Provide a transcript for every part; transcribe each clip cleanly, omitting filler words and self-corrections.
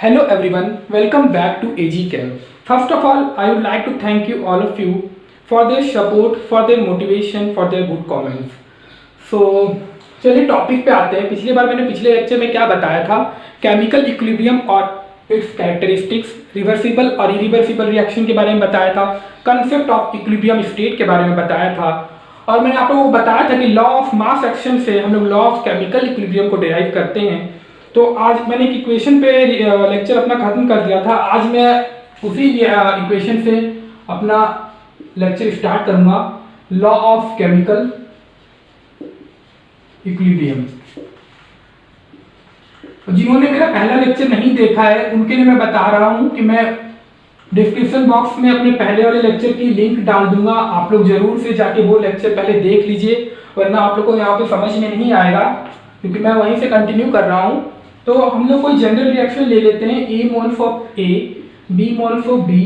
Hello everyone, welcome back to AG Chem. First of all, I would like to thank you all of you for their support, for their motivation, for their good comments. So चलिए topic पे आते हैं। पिछली बार मैंने पिछले lecture में क्या बताया था, केमिकल इक्विलिब्रियम और इट्स कैरेक्टरिस्टिक्स, रिवर्सिबल और इरिवर्सिबल रिएक्शन के बारे में बताया था, कंसेप्ट ऑफ इक्विलिब्रियम स्टेट के बारे में बताया था, और मैंने आप लोगों को बताया था कि लॉ ऑफ मास एक्शन से हम लोग लॉ ऑफ केमिकल इक्विलिब्रियम को डिराइव करते हैं। तो आज मैंने एक इक्वेशन पे लेक्चर अपना खत्म कर दिया था। आज मैं उसी इक्वेशन से अपना लेक्चर स्टार्ट करूंगा, लॉ ऑफ केमिकल इक्विलिब्रियम। जिन्होंने मेरा पहला लेक्चर नहीं देखा है उनके लिए मैं बता रहा हूं कि मैं डिस्क्रिप्शन बॉक्स में अपने पहले वाले लेक्चर की लिंक डाल दूंगा। आप लोग जरूर से जाके वो लेक्चर पहले देख लीजिए, वरना आप लोग को यहाँ पे समझ में नहीं आएगा, क्योंकि मैं वहीं से कंटिन्यू कर रहा हूँ। तो हम लोग कोई जनरल रिएक्शन ले लेते हैं, A moles of A, B moles of B,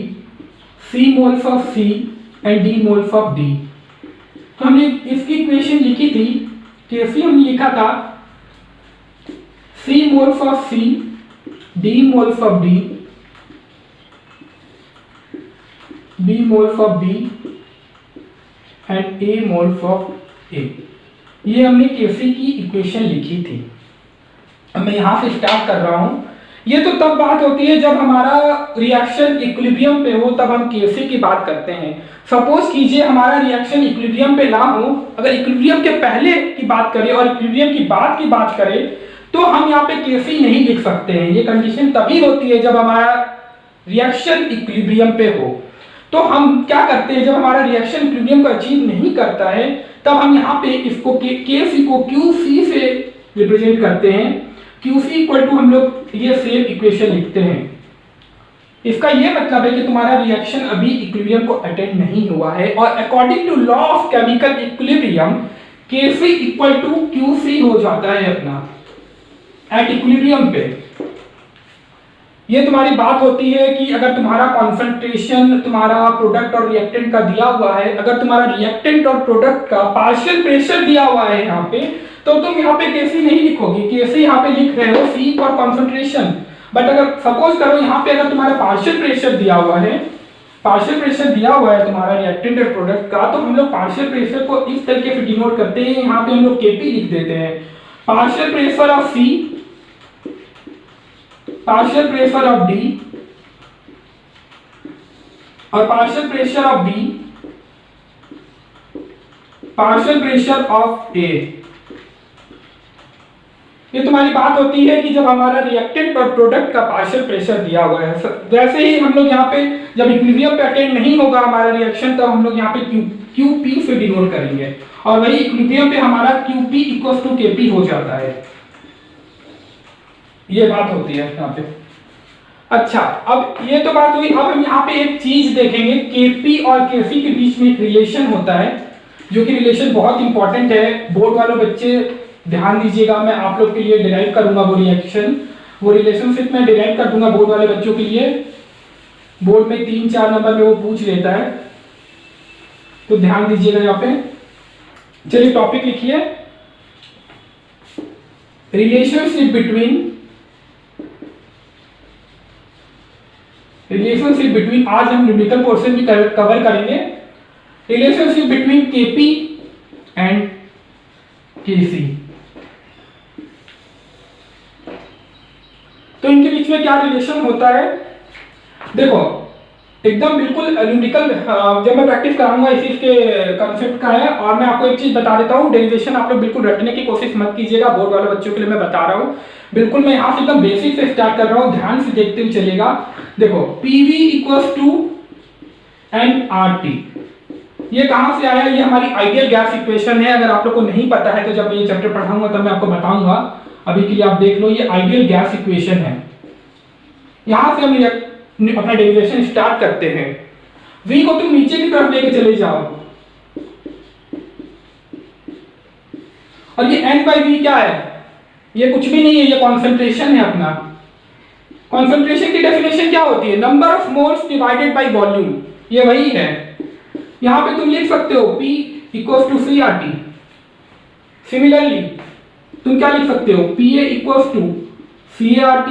C moles of C and D moles of D। तो हमने इसकी इक्वेशन लिखी थी, कैसे हमने लिखा था, C moles of C, D moles of D, B moles of B and A moles of A। ये हमने केसी की इक्वेशन लिखी थी। मैं यहां से स्टार्ट कर रहा हूं। ये तो तब बात होती है जब हमारा रिएक्शन इक्विलिब्रियम पे हो, तब हम केसी की बात करते हैं। सपोज कीजिए हमारा रिएक्शन इक्विलिब्रियम पे ना हो, अगर इक्विलिब्रियम के पहले की बात करें और इक्विलिब्रियम की बाद की बात करें, तो हम यहाँ पे केसी नहीं लिख सकते हैं। ये कंडीशन तभी होती है जब हमारा रिएक्शन इक्विलिब्रियम पे हो। तो हम क्या करते हैं, जब हमारा रिएक्शन इक्विलिब्रियम को अचीव नहीं करता है, तब हम यहाँ पे इसको केसी को क्यूसी से रिप्रेजेंट करते हैं। QC इक्वल टू हम लोग ये सेम इक्वेशन लिखते हैं। इसका ये मतलब है कि तुम्हारा रिएक्शन अभी इक्विलिब्रियम को अटेंड नहीं हुआ है, और according to law of chemical equilibrium Kc equal to QC हो जाता है अपना एट इक्विलिब्रियम पे। ये तुम्हारी बात होती है कि अगर तुम्हारा कॉन्सेंट्रेशन तुम्हारा प्रोडक्ट और रिएक्टेंट का दिया हुआ है, अगर तुम्हारा रिएक्टेंट और प्रोडक्ट का पार्शियल प्रेशर दिया हुआ है यहाँ पे, तो तुम यहाँ पे केसी नहीं लिखोगे, केसी यहाँ पे लिख रहे हो C फॉर कॉन्सेंट्रेशन। बट अगर सपोज करो यहाँ पे अगर तुम्हारा पार्शियल प्रेशर दिया हुआ है, पार्शियल प्रेशर दिया हुआ है तुम्हारा रिएक्टेंट और प्रोडक्ट का, तो हम लोग पार्शियल प्रेशर को इस तरीके से डिनोट करते हैं। यहाँ पे हम लोग केपी लिख देते हैं, partial pressure of C, partial pressure of D और partial pressure of B, partial pressure of A। ये तुम्हारी बात होती है कि जब हमारा रिएक्टेंट और प्रोडक्ट का पार्शियल प्रेशर दिया हुआ है। वैसे ही हम लोग यहाँ पे जब इक्विलिब्रियम पे अटेंड नहीं होगा हमारा रिएक्शन, तब हम लोग यहाँ पे QP से डिनोट करेंगे, और वही इक्विलिब्रियम पे हमारा QP इक्वल्स टू KP हो जाता है। ये बात होती है यहाँ पे। अच्छा, अब ये तो बात हुई। अब हम यहाँ पे एक चीज देखेंगे, KP और KC के बीच में एक रिलेशन होता है, जो कि रिलेशन बहुत इंपॉर्टेंट है। बोर्ड वाले बच्चे ध्यान दीजिएगा, मैं आप लोग के लिए डिराइव करूंगा वो रिएक्शन, वो रिलेशनशिप मैं डिराइव कर दूंगा बोर्ड वाले बच्चों के लिए। बोर्ड में 3-4 नंबर में वो पूछ लेता है, तो ध्यान दीजिएगा यहाँ पे। चलिए टॉपिक लिखिए, रिलेशनशिप बिटवीन, आज हम न्यूमेरिकल पोर्शन भी कवर करेंगे। रिलेशनशिप बिटवीन केपी एंड केसी। तो इनके बीच में क्या रिलेशन होता है, देखो एकदम बिल्कुल न्यूमेरिकल, जब मैं प्रैक्टिस कराऊंगा इसी के कॉन्सेप्ट का है। और मैं आपको एक चीज बता देता हूँ, डेरिवेशन आप लोग बिल्कुल रटने की कोशिश मत कीजिएगा, बोर्ड वाले बच्चों के लिए मैं बता रहा हूँ। बिल्कुल मैं यहाँ से एकदम बेसिक से स्टार्ट कर रहा हूँ, ध्यान से देखते हुए चलेगा। देखो PV इक्वल्स टू nRT, ये कहां से आया, ये हमारी आइडियल गैस इक्वेशन है। अगर आप लोग को नहीं पता है तो जब ये चैप्टर पढ़ाऊंगा तब मैं आपको बताऊंगा, अभी के लिए आप देख लो, ये आइडियल गैस इक्वेशन है। यहां से हम अपना डेरिवेशन स्टार्ट करते हैं। V को तुम नीचे की तरफ लेके चले जाओ, और ये N/V क्या है, ये कुछ भी नहीं है, ये कॉन्सेंट्रेशन है अपना। कॉन्सेंट्रेशन की डेफिनेशन क्या होती है, number of moles divided by volume, ये वही है। यहां पे तुम लिख सकते हो P equals to CRT। Similarly तुम क्या लिख सकते हो, PA equals to CART।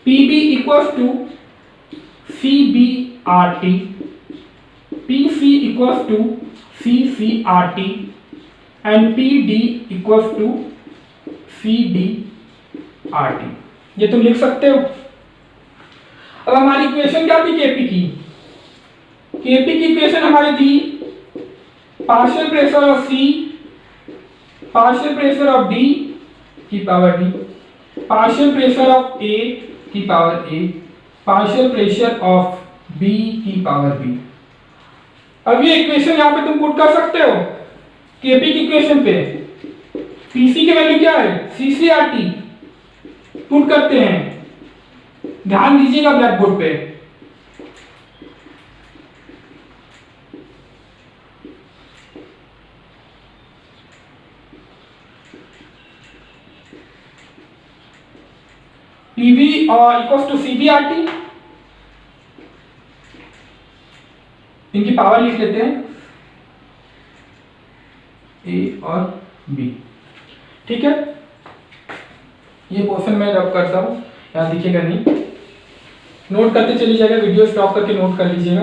PB equals to CBRT, PC equals to CCRT and PD equals to CDRT। ये तुम लिख सकते हो। अब हमारी इक्वेशन क्या थी केपी की? केपी की इक्वेशन हमारी थी partial pressure of C, partial pressure of D की power D, partial pressure of A की power A, partial pressure of B की पावर बी। अब ये इक्वेशन यहां पे तुम पुट कर सकते हो केपी की इक्वेशन पे। पीसी की वैल्यू क्या है? सीसीआरटी पुट करते हैं, ध्यान दीजिएगा ब्लैक बोर्ड पे। पीवी इक्वल्स टू सीबीआरटी, इनकी पावर लिख लेते हैं ए और बी। ठीक है, ये पोर्शन मैं रब करता हूं, यहां दिखेगा नहीं, नोट करते चली जाएगा, वीडियो स्टॉप करके नोट कर लीजिएगा।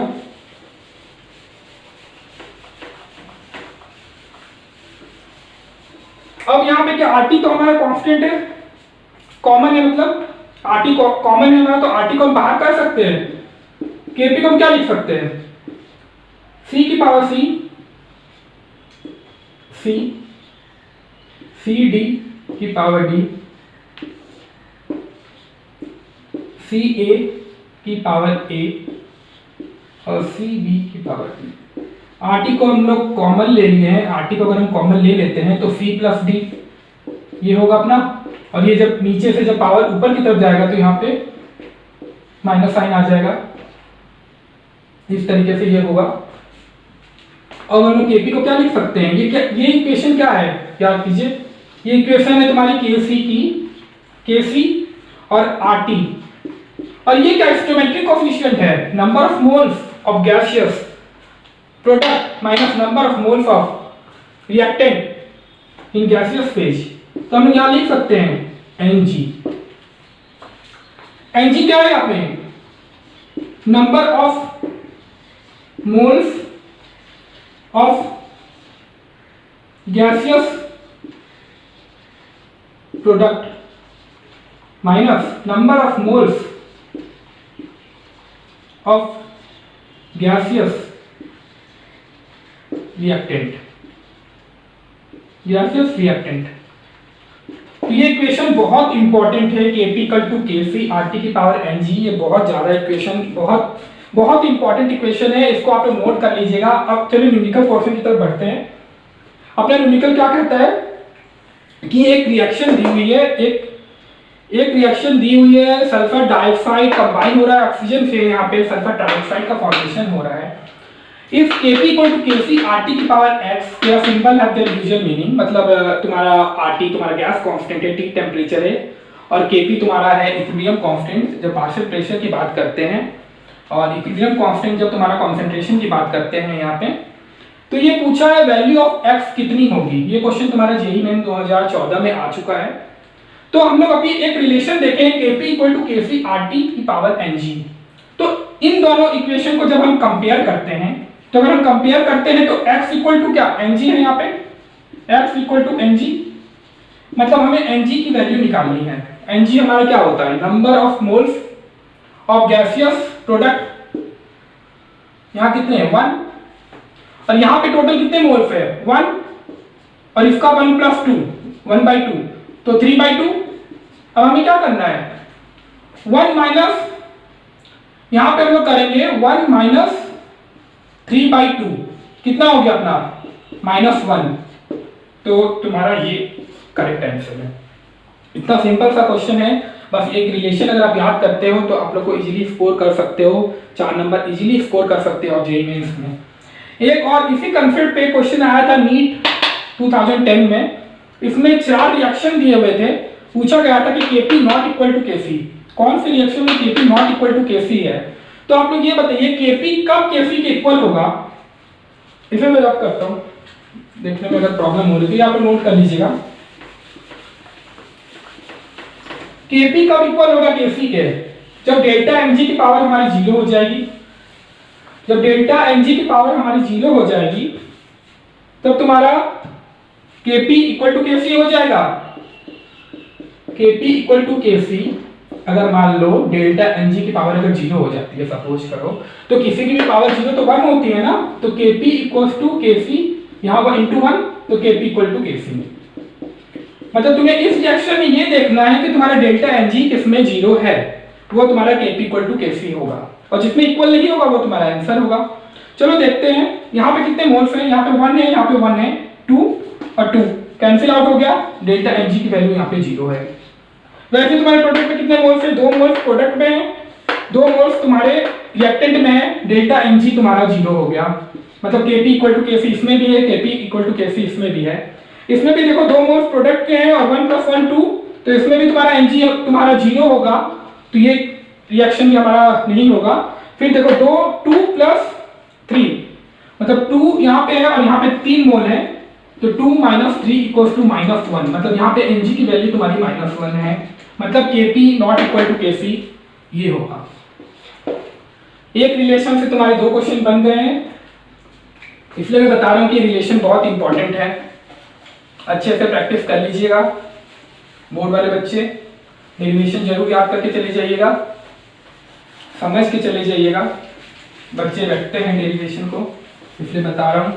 अब यहां पे क्या आरटी तो हमारा कांस्टेंट है, कॉमन है, मतलब आरटी कॉमन है हमारा, तो आरटी को हम बाहर कर सकते हैं। केपी को हम क्या लिख सकते हैं? सी की पावर सी, सी, सी डी की पावर डी, सी ए की पावर ए और सी बी की पावर बी। आरटी को हम लोग कॉमन ले लिए हैं, आरटी को अगर हम कॉमन ले लेते हैं तो सी प्लस डी ये होगा अपना, और ये जब नीचे से जब पावर ऊपर की तरफ जाएगा तो यहाँ पे माइनस साइन आ जाएगा, इस तरीके से ये होगा। और हम लोग केपी को क्या लिख सकते हैं? ये इक्वेशन क्या है याद कीजिए, ये इक्वेशन है तुम्हारी केसी की, केसी और आरटी, और ये क्या स्टोइकोमेट्रिक कोएफिशिएंट है, number of moles of gaseous product minus number of moles of reactant in gaseous phase. तो हम लोग यहां लिख सकते हैं Ng। Ng क्या है यहाँ पे? Number of moles of gaseous product minus number of moles of gaseous reactant, gaseous reactant. तो ये इक्वेशन बहुत इंपॉर्टेंट है, KP equal to KC RT की पावर एनजी। ये बहुत ज्यादा इक्वेशन, बहुत इंपॉर्टेंट इक्वेशन है, इसको आप नोट कर लीजिएगा। अब चलिए न्यूमेरिकल पोर्शन की तरफ बढ़ते हैं। अपना न्यूमेरिकल क्या कहता है कि एक रिएक्शन दी हुई है, एक रिएक्शन दी हुई है, सल्फर डाइऑक्साइड कंबाइन हो रहा है ऑक्सीजन से, यहाँ पे सल्फर डाइऑक्साइड का फॉर्मेशन हो रहा है। If Kp equal to Kc RT की पावर x, या symbol have their usual meaning, मतलब तुम्हारा RT तुम्हारा गैस कांस्टेंट है, T टेम्परेचर है, और Kp तुम्हारा है इक्विलिब्रियम कांस्टेंट जब पार्शियल प्रेशर की बात करते हैं, और इक्विलिब्रियम कांस्टेंट जब तुम्हारा कंसंट्रेशन की बात करते हैं यहाँ पे। तो ये पूछा है वैल्यू ऑफ x कितनी होगी, ये क्वेश्चन तुम्हारा जेईई मेन 2014 में आ चुका है। तो हम लोग अभी एक रिलेशन देखें Kp equal to Kc RT की पावर Ng। तो इन दोनों इक्वेशन को जब हम कंपेयर करते हैं, तो अगर हम कंपेयर करते हैं तो x इक्वल टू क्या Ng है यहाँ पे, x इक्वल टू Ng, मतलब हमें Ng की वैल्यू निकालनी है। Ng हमारा क्या होता है? Number of moles of gaseous product, यहाँ कितने हैं 1, और यहाँ पे टोटल कितने मोल्स है 1, और इसका 1 प्लस 2 1/2 तो 3/2। अब हमें क्या करना है 1 माइनस, यहाँ पे हम लोग करेंगे 1 माइनस 3/2 कितना हो गया अपना -1, तो तुम्हारा ये करेक्ट आंसर है। इतना सिंपल सा क्वेश्चन है, बस एक रिलेशन अगर आप याद करते हो तो आप लोग को इजीली स्कोर कर सकते हो, 4 नंबर इजीली स्कोर कर सकते हो जेईई मेंस में। एक और इसी कंसेप्ट पे क्वेश्चन आया था नीट 2010 में, इसमें 4 रिएक्शन दिए हुए थे, पूछा गया था कि Kp not equal to Kc, कौन सी रिएक्शन में Kp not equal to Kc है। तो आप लोग ये बताइए Kp कब Kc के इक्वल होगा। इसे मैं रब करता हूं, देखने में अगर प्रॉब्लम हो रही है तो आप नोट कर लीजिएगा। Kp कब इक्वल होगा Kc के, जब डेल्टा एम जी की पावर हमारी जीरो हो जाएगी, जब डेल्टा एम जी की पावर हमारी जीरो हो जाएगी तब तुम्हारा Kp इक्वल टू Kc हो जाएगा। Kp इक्वल टू Kc अगर मान लो डेल्टा एम जी की पावर अगर जीरो हो जाती है, सपोज करो, तो किसी की भी पावर जीरो तो 1 होती है ना, तो Kp इक्वल टू Kc यहाँ पर इंटू 1, तो Kp इक्वल टू Kc। मतलब तुम्हें इस रिएक्शन में ये देखना है कि तुम्हारा डेल्टा एम जी किसमें जीरो है, वो तुम्हारा Kp इक्वल टू Kc होगा, और जिसमें इक्वल नहीं होगा वो तुम्हारा आंसर होगा। चलो देखते हैं यहाँ पे कितने मोल्स हैं, यहाँ पे 1 है, यहाँ पे 1 है, 2 और 2 कैंसिल आउट हो गया, डेल्टा एम जी की वैल्यू यहाँ पे जीरो है। वैसे तुम्हारे प्रोडक्ट में कितने मोल्स हैं, 2 मोल्स प्रोडक्ट में है, 2 मोल्स तुम्हारे रिएक्टेंट में है, डेल्टा एम जी तुम्हारा जीरो हो गया। मतलब Kp इक्वल टू Kc इसमें भी है, Kp इक्वल टू Kc इसमें भी है, इसमें भी देखो 2 मोल्स प्रोडक्ट के हैं और 1 + 1 2, तो इसमें भी तुम्हारा Mg तुम्हारा जीरो होगा, तो ये रिएक्शन भी हमारा नहीं होगा। फिर देखो 2 + 3 मतलब 2 यहाँ पे है और यहाँ पे 3 मोल है, तो 2 - 3 = -1, मतलब यहाँ पे Mg की वैल्यू तुम्हारी -1 है, मतलब Kp not equal to Kc ये होगा। एक रिलेशन से तुम्हारे 2 क्वेश्चन बन गए हैं, इसलिए मैं बता रहा हूँ कि रिलेशन बहुत इंपॉर्टेंट है, अच्छे से प्रैक्टिस कर लीजिएगा। बोर्ड वाले बच्चे डेरिवेशन जरूर याद करके चले जाइएगा, समझ के चले जाइएगा, बच्चे रखते हैं डेरिवेशन को, इसलिए बता रहा हूँ।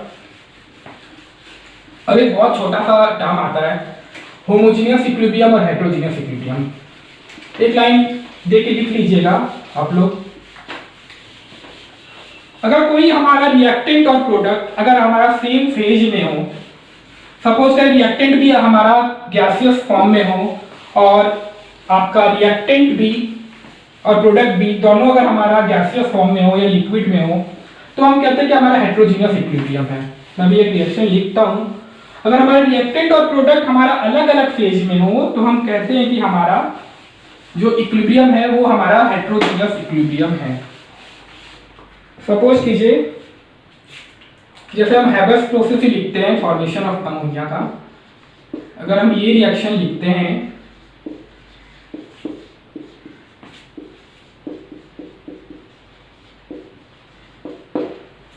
अब एक बहुत छोटा सा टर्म आता है होमोजेनियस इक्विलिब्रियम और हेटेरोजेनियस इक्विलिब्रियम। एक लाइन दे के लिख लीजिएगा आप लोग। अगर कोई हमारा रिएक्टेंट और प्रोडक्ट अगर हमारा सेम फेज में हो, सपोज करें रिएक्टेंट भी हमारा गैसियस फॉर्म में हो और आपका रिएक्टेंट भी और प्रोडक्ट भी दोनों अगर हमारा गैसियस फॉर्म में हो या लिक्विड में हो, तो हम कहते हैं कि हमारा हेटेरोजेनियस इक्विलिब्रियम है। मैं भी एक रिएक्शन लिखता हूं, अगर हमारा रिएक्टेंट और प्रोडक्ट हमारा अलग अलग फेज में हो तो हम कहते हैं कि हमारा जो इक्विलिब्रियम है वो हमारा हेटेरोजेनियस इक्विलिब्रियम है। सपोज कीजिए जैसे हम हैबर्स प्रोसेस ही लिखते हैं फॉर्मेशन ऑफ अमोनिया का, अगर हम ये रिएक्शन लिखते हैं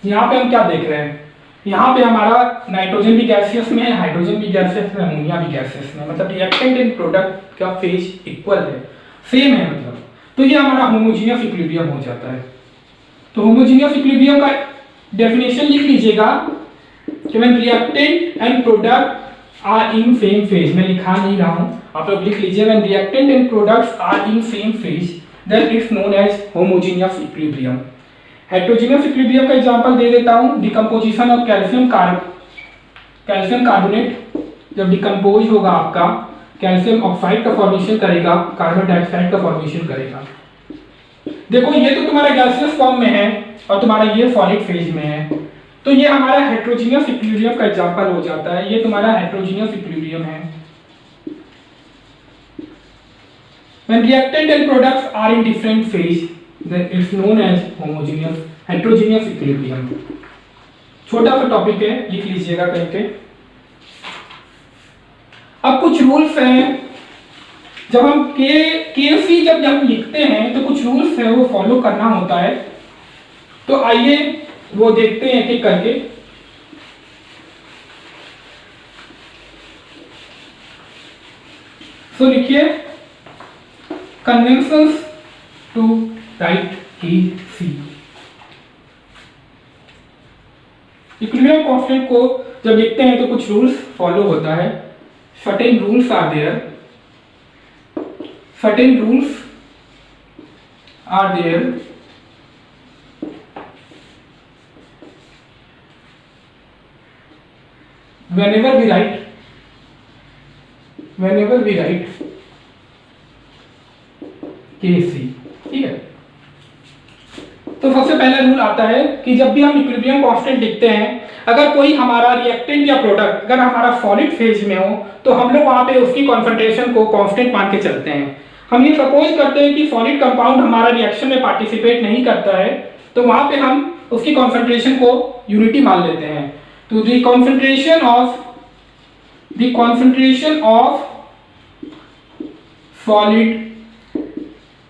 यहाँ पे हम क्या देख रहे हैं, यहाँ पे हमारा नाइट्रोजन भी गैसियस में है, हाइड्रोजन भी गैसियस में, अमोनिया भी गैसियस में, मतलब रिएक्टेंट एंड प्रोडक्ट का फेज इक्वल है, सेम है मतलब, तो ये हमारा होमोजेनियस इक्विलिब्रियम हो जाता है। तो होमोजेनियस इक्विलिब्रियम का डेफिनेशन लिख लीजिएगा कि when reactant and product are in same phase, मैं लिखा नहीं रहा हूं, आप लोग लिख लीजिए, when reactant and products are in same phase then it's known as homogeneous equilibrium. Heterogeneous equilibrium का एग्जांपल दे देता हूं, डिकम्पोजिशन ऑफ कैल्शियम कार्बोनेट जब डिकम्पोज होगा आपका कैल्शियम ऑक्साइड का फॉर्मेशन करेगा, कार्बन डाइऑक्साइड का फॉर्मेशन करेगा। देखो ये तो तुम्हारा गैसियस फॉर्म में है और तुम्हारा ये सॉलिड फेज में है, तो ये हमारा हेटेरोजेनियस इक्विलिब्रियम का एग्जांपल हो जाता है, ये तुम्हारा हेटेरोजेनियस इक्विलिब्रियम है। When reactant and products are in different phase, then it's known as homogeneous heterogeneous equilibrium। छोटा सा टॉपिक है, लिख लीजिएगा कहीं पे। अब कुछ रूल्स हैं, जब हम KC जब हम लिखते हैं तो कुछ रूल्स है वो फॉलो करना होता है, तो आइए वो देखते हैं एक-एक करके। तो लिखिए conventions to write KC। Equilibrium constant को जब लिखते हैं तो कुछ रूल्स फॉलो होता है, certain rules are there, certain rules are there whenever we write KC, ठीक है। तो सबसे पहला रूल आता है कि जब भी हम इक्विलिब्रियम कांस्टेंट लिखते हैं, अगर कोई हमारा रिएक्टेंट या प्रोडक्ट अगर हमारा सॉलिड फेज में हो तो हम लोग वहां पे उसकी कॉन्सेंट्रेशन को कांस्टेंट मान के चलते हैं। हम ये सपोज करते हैं कि सॉलिड कंपाउंड हमारा रिएक्शन में पार्टिसिपेट नहीं करता है, तो वहां पे हम उसकी कॉन्सेंट्रेशन को यूनिटी मान लेते हैं। तो the concentration of solid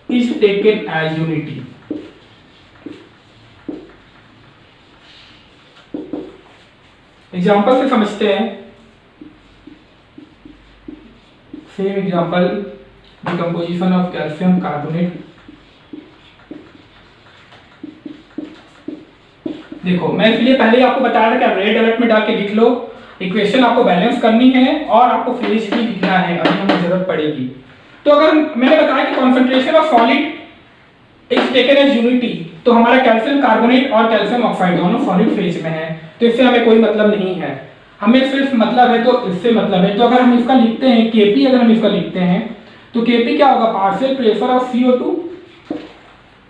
is taken as unity. Example से समझते हैं। Same example, decomposition of calcium carbonate. देखो मैं इसलिए पहले ही आपको बताया था कि आप रेड अलर्ट में डाल के लिख लो, इक्वेशन आपको बैलेंस करनी है और आपको फेज भी लिखना है, अभी हमें जरूरत पड़ेगी। तो अगर मैंने बताया कि concentration of solid is taken as unity, तो हमारा कैल्शियम कार्बोनेट और कैल्शियम ऑक्साइड दोनों सॉलिड फेज में है, तो इससे हमें कोई मतलब नहीं है, हमें सिर्फ मतलब है तो इससे मतलब है। तो अगर हम इसका लिखते हैं Kp, अगर हम इसका लिखते हैं तो Kp क्या होगा, पार्शियल प्रेशर ऑफ CO2,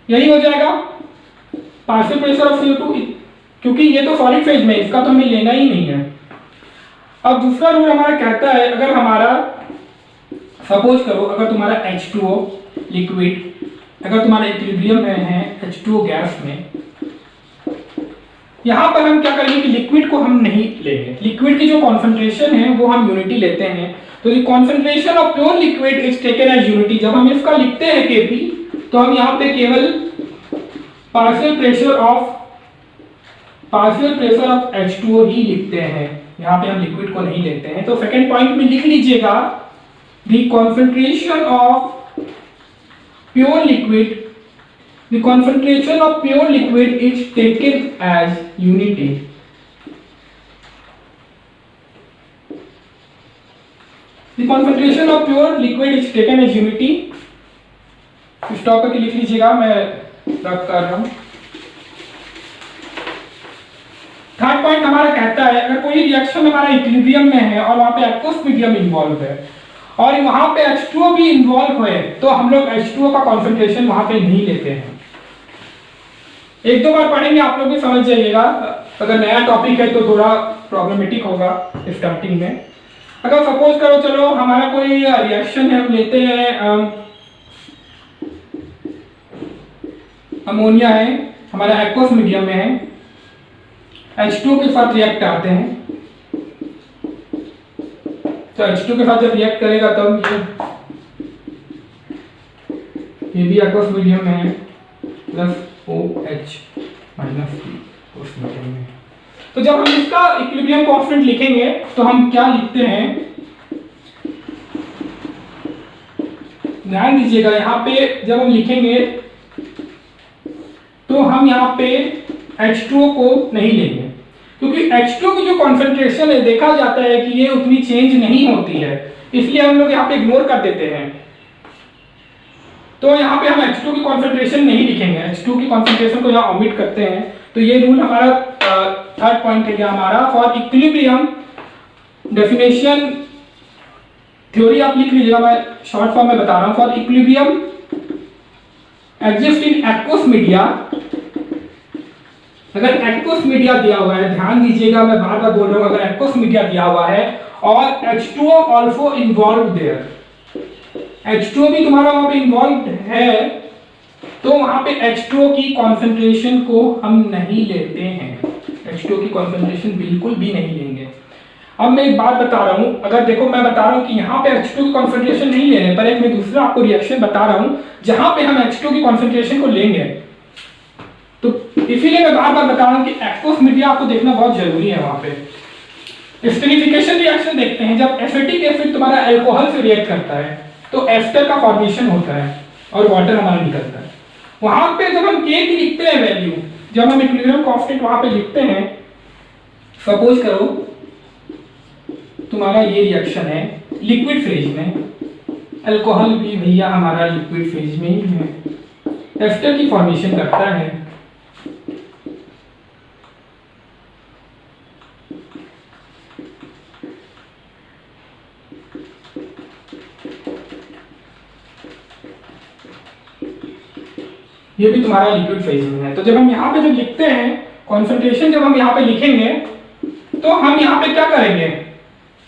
यही हो जाएगा पार्शियल प्रेशर ऑफ CO2, क्योंकि ये तो सॉलिड फेज में, इसका तो हमें लेना ही नहीं है। अब दूसरा रूल हमारा कहता है, अगर हमारा सपोज करो अगर तुम्हारा H2O लिक्विड, अगर तुम्हारा इक्विलिब्रियम में है H2O गैस में, यहां पर हम क्या करेंगे कि लिक्विड को हम नहीं लेंगे, लिक्विड की जो कॉन्सेंट्रेशन है वो हम यूनिटी लेते हैं। तो the concentration of pure liquid is taken as unity. जब हम इसका लिखते हैं Kp, तो हम यहाँ पे केवल पार्शियल प्रेशर ऑफ H2O ही लिखते हैं, यहाँ पे हम लिक्विड को नहीं लेते हैं। तो सेकंड पॉइंट में लिख लीजिएगा, the concentration of pure liquid, the concentration of pure liquid is taken as unity. The concentration of pure liquid is taken as unity, stop करके लिख लीजिएगा, मैं रब कर रहा हूं। थर्ड पॉइंट हमारा कहता है, अगर कोई रिएक्शन हमारा इक्विलिब्रियम में है और वहां पे एक्वस मीडियम इन्वॉल्व है और वहां पे H2O भी इन्वॉल्व है, तो हम लोग H2O का कॉन्सेंट्रेशन वहां पे नहीं लेते हैं। एक दो बार पढ़ेंगे, आप लोग भी समझ जाइएगा, अगर नया टॉपिक है तो थोड़ा प्रॉब्लमेटिक होगा स्टार्टिंग में। अगर सपोज करो चलो हमारा कोई रिएक्शन है, हम लेते हैं अमोनिया है, हमारा एक्वस मीडियम में है, H2O के साथ रिएक्ट आते हैं, तो H2O के साथ जब रिएक्ट करेगा तब ये भी एक्वस मीडियम में है, प्लस OH माइनस उस मीडियम में। तो जब हम इसका इक्विलिब्रियम कांस्टेंट लिखेंगे तो हम क्या लिखते हैं, ध्यान दीजिएगा, यहाँ पे जब हम लिखेंगे तो हम यहाँ पे H2O को नहीं लेंगे, क्योंकि H2O की जो कॉन्सेंट्रेशन है देखा जाता है कि ये उतनी चेंज नहीं होती है, इसलिए हम लोग यहाँ पे इग्नोर कर देते हैं। तो यहाँ पे हम H2O की कॉन्सेंट्रेशन नहीं लिखेंगे, H2O की कॉन्सेंट्रेशन को यहाँ ओमिट करते हैं। तो ये रूल हमारा थर्ड पॉइंट है क्या हमारा, फॉर इक्विलिब्रियम डेफिनेशन थ्योरी आप लिख लीजिएगा, मैं शॉर्ट फॉर्म में बता रहा हूँ। For equilibrium exist in aqueous media, अगर एक्वस मीडिया दिया हुआ है, ध्यान दीजिएगा मैं बार बार बोल रहा हूं, अगर एक्वस मीडिया दिया हुआ है और H2O also involve there, H2O भी तुम्हारा वहां पे इन्वॉल्व है, तो वहां पे H2O की कॉन्सेंट्रेशन को हम नहीं लेते हैं, H2O की कॉन्सेंट्रेशन बिल्कुल भी नहीं लेंगे। अब मैं एक बात बता रहा हूं, अगर देखो मैं बता रहा हूं कि यहाँ पे H2O की कॉन्सेंट्रेशन नहीं लेने पर, एक मैं दूसरा आपको रिएक्शन बता रहा हूं जहां पे हम H2O की कॉन्सेंट्रेशन को लेंगे। तो इसीलिए मैं बार बार बता रहा हूं कि एक्वस मीडिया आपको देखना बहुत जरूरी है। वहां पे एस्टरीफिकेशन रिएक्शन देखते हैं, जब एसिटिक एसिड तुम्हारा अल्कोहल से रिएक्ट करता है तो एस्टर का फॉर्मेशन होता है और वाटर हमारा निकलता है। वहां पे जब हम K की लिखते हैं वैल्यू, जब हम इक्विलिब्रियम कांस्टेंट वहां पे लिखते हैं, सपोज करो तुम्हारा ये रिएक्शन है लिक्विड फेज में, अल्कोहल भी भैया हमारा लिक्विड फेज में ही है, एस्टर की फॉर्मेशन करता है। ये भी तुम्हारा लिक्विड फेज में है। तो जब हम यहाँ पे जब लिखते हैं कॉन्सेंट्रेशन, जब हम यहाँ पे लिखेंगे तो हम यहाँ पे क्या करेंगे,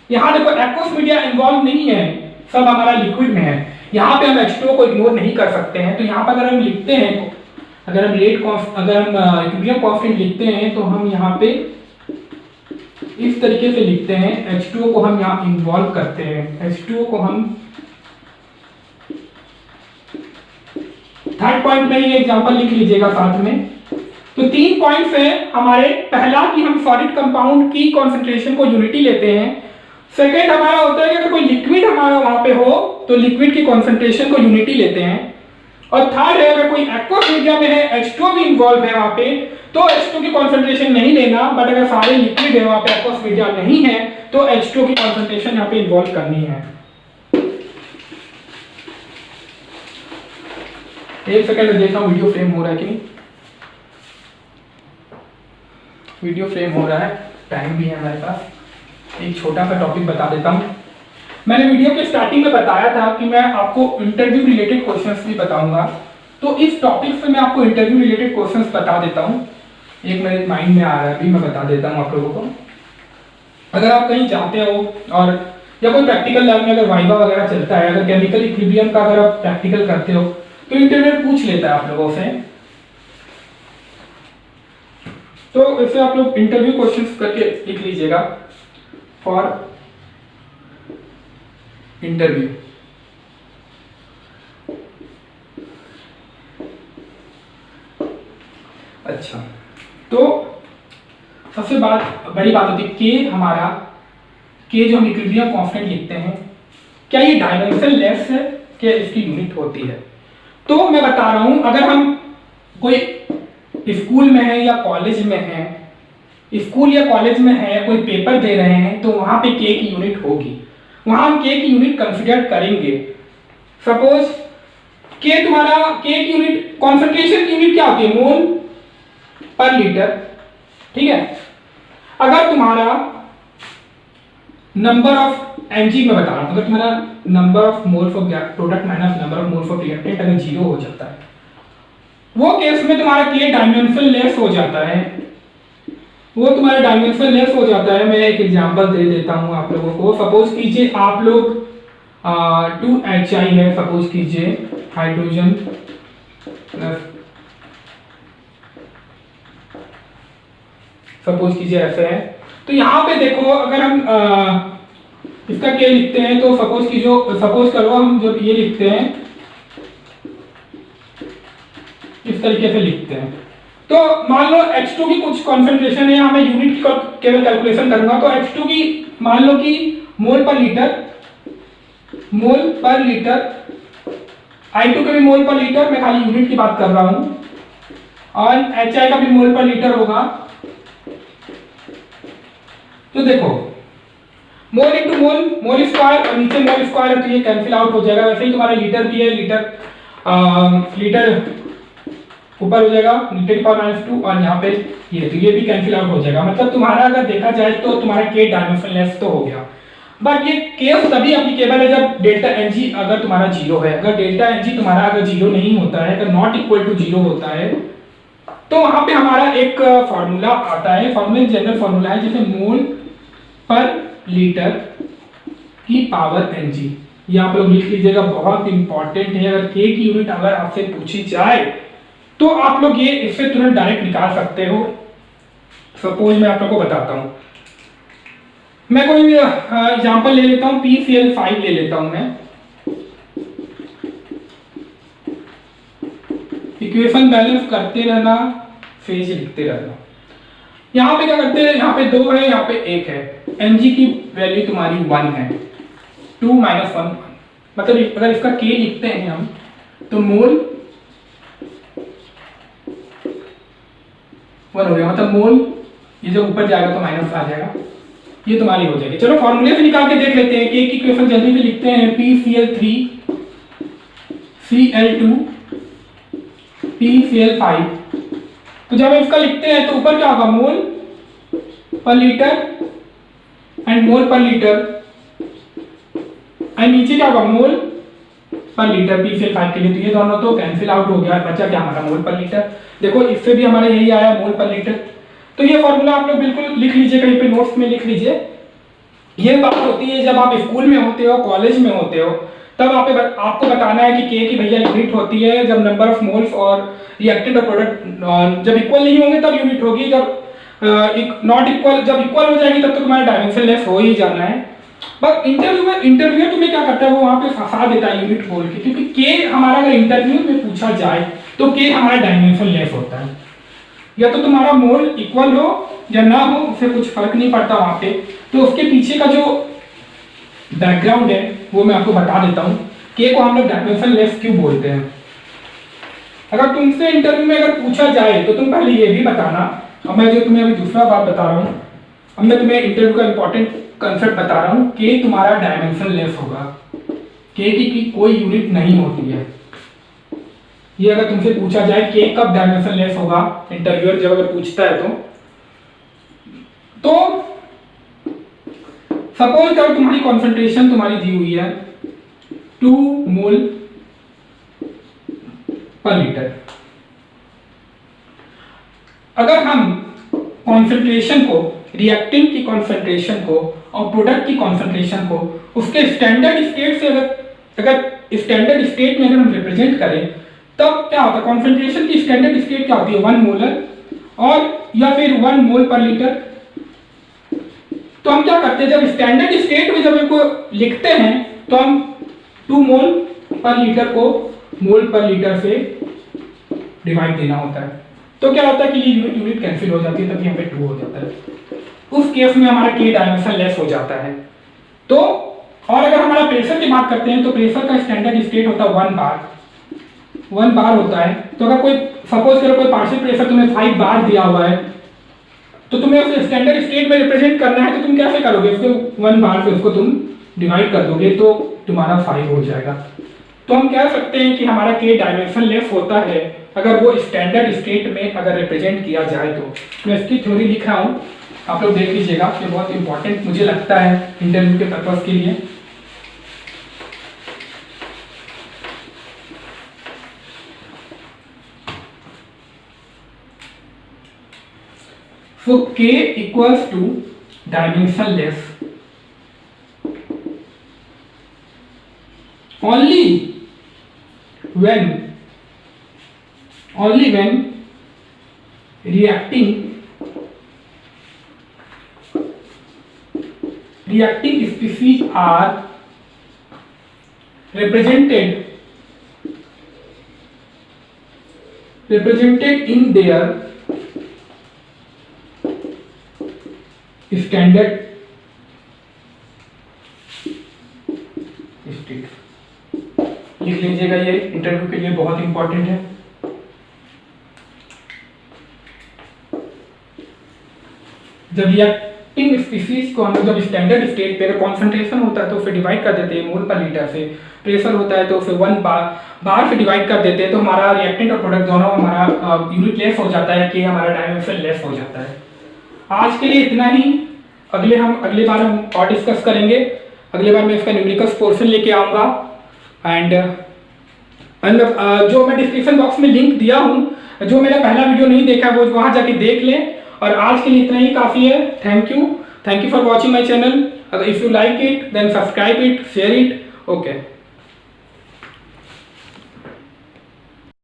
यहाँ देखो एक्वस मीडिया इन्वॉल्व नहीं है, सब हमारा लिक्विड में है, यहाँ पे हम H2O को इग्नोर नहीं कर सकते हैं। तो यहाँ पर अगर हम लिखते हैं, अगर हम इक्विलिब्रियम कांस्टेंट लिखते हैं तो हम यहाँ पे इस तरीके से लिखते हैं, H2O को हम यहाँ इन्वॉल्व करते हैं, H2O को हम थर्ड पॉइंट में ये एग्जांपल लिख लीजिएगा साथ में। तो 3 पॉइंट्स हैं हमारे। पहला कि हम सॉलिड कंपाउंड की कॉन्सेंट्रेशन को यूनिटी लेते हैं। सेकेंड हमारा होता है कि अगर कोई लिक्विड हमारा वहां पे हो तो लिक्विड की कॉन्सेंट्रेशन को यूनिटी लेते हैं। और थर्ड है अगर कोई एक्वस मीडिया में है, H2O भी इन्वॉल्व है वहां पे, तो H2O की कॉन्सेंट्रेशन नहीं लेना, बट अगर सारे लिक्विड है वहां पे, एक्वस मीडिया नहीं है, तो H2O की कॉन्सेंट्रेशन यहाँ पे इन्वॉल्व करनी है। एक सेकंड में देखता हूँ वीडियो फ्रेम हो रहा है कि नहीं। वीडियो फ्रेम हो रहा है, टाइम भी है हमारे पास। एक छोटा सा टॉपिक बता देता हूँ। मैंने वीडियो के स्टार्टिंग में बताया था कि मैं आपको इंटरव्यू रिलेटेड क्वेश्चंस भी बताऊंगा, तो इस टॉपिक से मैं आपको इंटरव्यू रिलेटेड क्वेश्चंस बता देता हूँ। एक मेरे माइंड में आ रहा है, अभी मैं बता देता हूँ आप लोगों को। अगर आप कहीं जाते हो और या कोई प्रैक्टिकल लैब में अगर वाइवा वगैरह चलता है, अगर केमिकल इक्विलिब्रियम का अगर आप प्रैक्टिकल करते हो, तो इंटरव्यू पूछ लेता है आप लोगों से। तो इसे आप लोग इंटरव्यू क्वेश्चंस करके लिख लीजिएगा फॉर इंटरव्यू। अच्छा, तो सबसे बड़ी बात होती है के हमारा, के जो हम इक्विलिब्रियम कांस्टेंट लिखते हैं, क्या ये डायमेंशनलेस है, क्या इसकी यूनिट होती है? तो मैं बता रहा हूं, अगर हम कोई स्कूल में है या कॉलेज में है, स्कूल या कॉलेज में है, कोई पेपर दे रहे हैं, तो वहां पे के की यूनिट होगी, वहां हम के की यूनिट कंसीडर करेंगे। सपोज के तुम्हारा, के की यूनिट, कॉन्सेंट्रेशन की यूनिट क्या होती है? मोल पर लीटर, ठीक है। अगर तुम्हारा नंबर ऑफ एमजी में बता रहा हूं, अगर तुम्हारा number of moles of product minus number of moles of reactant अगर 0 हो जाता है, वो केस में तुम्हारा के डायमेंशनलेस हो जाता है, वो तुम्हारा डायमेंशनलेस हो जाता है। मैं एक एग्जांपल दे देता हूं आप लोगों को। सपोज कीजिए आप लोग 2HI है, सपोज कीजिए हाइड्रोजन प्लस, सपोज कीजिए ऐसे है। तो यहाँ पे देखो, अगर हम इसका क्या लिखते हैं, तो सपोज करो हम जब ये लिखते हैं इस तरीके से लिखते हैं, तो मान लो H2 की कुछ कॉन्सेंट्रेशन है, मैं यूनिट की केवल कैलकुलेशन करूंगा, तो H2 की मान लो कि मोल पर लीटर, I2 का भी मोल पर लीटर, मैं खाली यूनिट की बात कर रहा हूं, और HI का भी मोल पर लीटर होगा। तो देखो मोल इंटू मोल, मोल स्क्वायर, और नीचे मोल स्क्वायर है तो ये कैंसिल आउट हो जाएगा। वैसे ही तुम्हारा लीटर भी है, लीटर ऊपर हो जाएगा, लीटर की पावर -2, और यहाँ पे ये, तो ये भी कैंसिल आउट हो जाएगा। मतलब तुम्हारा अगर देखा जाए तो तुम्हारा के डायमेंशनलेस तो हो गया, बट ये केस तभी एप्लीकेबल है जब डेल्टा एनजी अगर तुम्हारा 0 है। अगर डेल्टा एनजी तुम्हारा अगर 0 नहीं होता है, अगर नॉट इक्वल टू 0 होता है, तो वहां पे हमारा एक फॉर्मूला आता है, फॉर्मूला जनरल फॉर्मूला है, जैसे मोल पर लीटर की पावर एनजी। ये आप लोग लिख लीजिएगा, बहुत इंपॉर्टेंट है। अगर के की यूनिट अगर आपसे पूछी जाए तो आप लोग ये इससे तुरंत डायरेक्ट निकाल सकते हो। सपोज मैं आप लोगों को बताता हूं, मैं कोई एग्जांपल ले लेता हूं, PCl5 ले लेता हूं मैं। इक्वेशन बैलेंस करते रहना, फेज लिखते रहना। यहाँ पे क्या करते हैं, यहाँ पे 2 है, यहाँ पे 1 है, Mg की वैल्यू तुम्हारी 1 है, 2 - 1, मतलब अगर इसका K लिखते हैं हम, तो मोल 1 हो गया, मतलब मोल ये जब ऊपर जाएगा तो माइनस आ जाएगा, ये तुम्हारी हो जाएगी। चलो फॉर्मूले से निकाल के देख लेते हैं कि एक इक्वेशन जल्दी से लिखते हैं, PCl3 Cl2 PCl5। तो जब इसका लिखते हैं तो ऊपर क्या होगा, मोल पर लीटर एंड मोल पर लीटर, एंड नीचे क्या होगा, मोल पर लीटर PCl5 के लिए। तो ये दोनों तो कैंसिल आउट हो गया, बचा क्या हमारा मोल पर लीटर। देखो इससे भी हमारा यही आया, मोल पर लीटर। तो ये फॉर्मूला आप लोग बिल्कुल लिख लीजिए, कहीं पे नोट्स में लिख लीजिए। ये बात होती है जब आप स्कूल में होते हो, कॉलेज में होते हो, तब आपको बताना है कि के की भैया यूनिट होती है जब नंबर ऑफ मोल्स और रिएक्टेंट और प्रोडक्ट जब इक्वल नहीं होंगे तब यूनिट होगी, जब नॉट इक्वल, जब इक्वल हो जाएगी तब तो तुम्हारा डायमेंशनलेस हो ही जाना है। बस इंटरव्यूअर तुम्हें क्या करता है, वो वहां पे फंसा देता है यूनिट बोल के, क्योंकि के हमारा अगर इंटरव्यू में पूछा जाए तो के हमारा डायमेंशन लेस होता है। या तो तुम्हारा मोल इक्वल हो या ना हो, उससे कुछ फर्क नहीं पड़ता वहां पे। तो उसके पीछे का जो बैकग्राउंड है वो मैं आपको बता देता हूँ। के को हम लोग डायमेंशन लेस क्यों बोलते हैं। अगर तुमसे इंटरव्यू में अगर पूछा जाए तो तुम पहले ये भी बताना, अब मैं जो तुम्हें अभी दूसरा बात बता रहा हूँ, अब मैं तुम्हें इंटरव्यू का इंपॉर्टेंट कंसेप्ट बता रहा हूँ। के तुम्हारा डायमेंशन लेस होगा, के की कोई यूनिट नहीं होती है। ये अगर तुमसे पूछा जाए के कब डायमेंशन लेस होगा, इंटरव्यूअर जब अगर पूछता है तो सपोज करो तुम्हारी कॉन्सेंट्रेशन तुम्हारी दी हुई है 2 मोल पर लीटर। अगर हम कॉन्सेंट्रेशन को, रिएक्टेंट की कॉन्सेंट्रेशन को और प्रोडक्ट की कॉन्सेंट्रेशन को उसके स्टैंडर्ड स्टेट से अगर स्टैंडर्ड स्टेट में अगर हम रिप्रेजेंट करें, तब क्या होता है, कॉन्सेंट्रेशन की स्टैंडर्ड स्टेट क्या होती है 1 मोलर और या फिर 1 मोल पर लीटर। तो हम क्या करते हैं, जब स्टैंडर्ड स्टेट में जब इनको लिखते हैं तो हम 2 मोल पर लीटर को मोल पर लीटर से डिवाइड देना होता है। तो क्या होता है कि ये यूनिट कैंसिल हो जाती है, तभी यहाँ पे 2 हो जाता है। उस केस में हमारा के डायमेंशन लेस हो जाता है। तो और अगर हमारा प्रेशर की बात करते हैं तो प्रेशर का स्टैंडर्ड स्टेट होता है 1 बार होता है। तो अगर कोई सपोज करो कोई पार्शियल प्रेशर तुम्हें 5 बार दिया हुआ है, तो तुम्हें उसे स्टैंडर्ड स्टेट में रिप्रेजेंट करना है, तो तुम कैसे करोगे, उसको 1 बार से उसको तुम डिवाइड कर दोगे तो तुम्हारा 5 हो जाएगा। तो हम कह सकते हैं कि हमारा के डायमेंशन लेस होता है अगर वो स्टैंडर्ड स्टेट में अगर रिप्रेजेंट किया जाए। तो मैं इसकी थ्योरी लिख रहा हूँ, आप लोग देख लीजिएगा, ये बहुत इंपॉर्टेंट मुझे लगता है इंटरव्यू के पर्पस के लिए। So K equals to dimensionless only when reacting species are represented in their standard state. लिख लीजिएगा, ये इंटरव्यू के लिए बहुत इंपॉर्टेंट है। जब रिएक्टिंग स्पीसीज को हम जब स्टैंडर्ड स्टेट पे कॉन्सेंट्रेशन होता है तो उसे डिवाइड कर देते हैं मोल पर लीटर से, प्रेशर होता है तो उसे 1 बार से डिवाइड कर देते हैं, तो हमारा रिएक्टेंट और प्रोडक्ट दोनों हमारा यूनिट लेस हो जाता है, कि हमारा डायमेंशन लेस हो जाता है। आज के लिए इतना ही। अगले बार हम और डिस्कस करेंगे। अगले बार मैं इसका न्यूमेरिकल्स पोर्शन लेके आऊँगा। एंड जो मैं डिस्क्रिप्शन बॉक्स में लिंक दिया हूँ, जो मेरा पहला वीडियो नहीं देखा वो वहाँ जाके देख लें। और आज के लिए इतना ही काफ़ी है। Thank you for watching my channel. If you like it then subscribe it, share it. Okay.